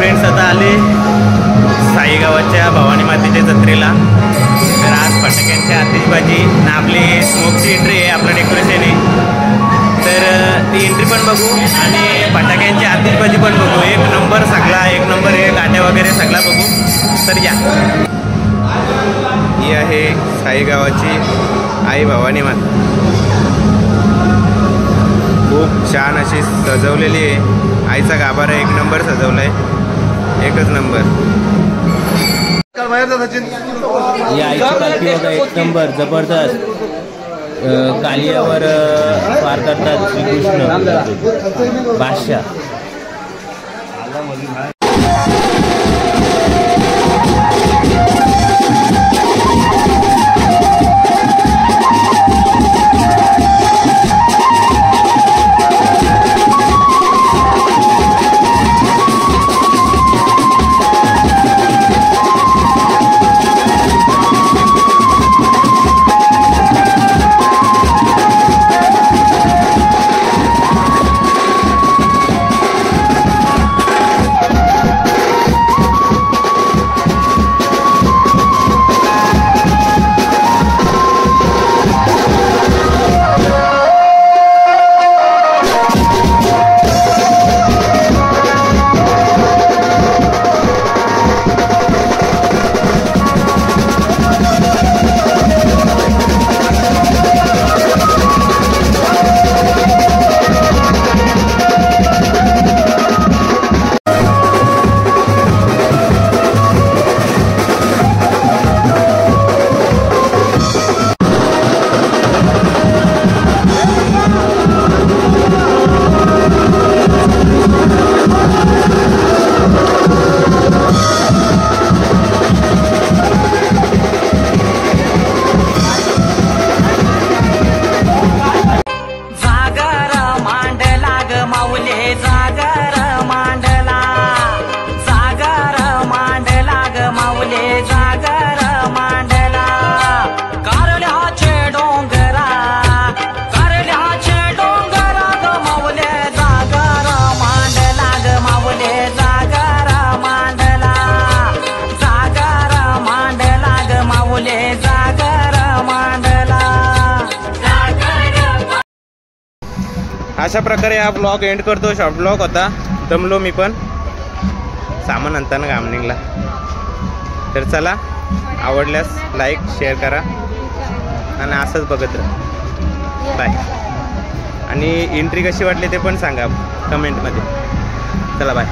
Friends आता आले साईगावाच्या भवानी मातेच्या जत्रेला। तर आज फटाक्यांची आतिषबाजी ना आपली स्मोकची एंट्री आहे, आपलं डेकोरेशन आहे। तर ती एंट्री पण बघू आणि फटाक्यांची आतिषबाजी पण बघू। एक नंबर सगळा, एक नंबर आहे, गाड्या वगैरे सगळा बघू। तर या, ही आहे साईगावाची आई भवानी माता। खूप छान अशी सजवलेली आहे। आईचा गाभारा एक नंबर सजवलाय, एकच नंबर। या आईची पालखी बघा, एक नंबर जबरदस्त। कालियावर स्वार करतात श्रीकृष्ण बादशाह। अशा प्रकारे हा ब्लॉग एंड करतो। शॉर्ट ब्लॉग होता, दमलो मी पण, सामान आणताना घाम निघला। तर चला, आवडल्यास लाईक शेअर करा आणि असंच बघत राहा। बाय। आणि एंट्री कशी वाटली ते पण सांगा कमेंटमध्ये। चला बाय।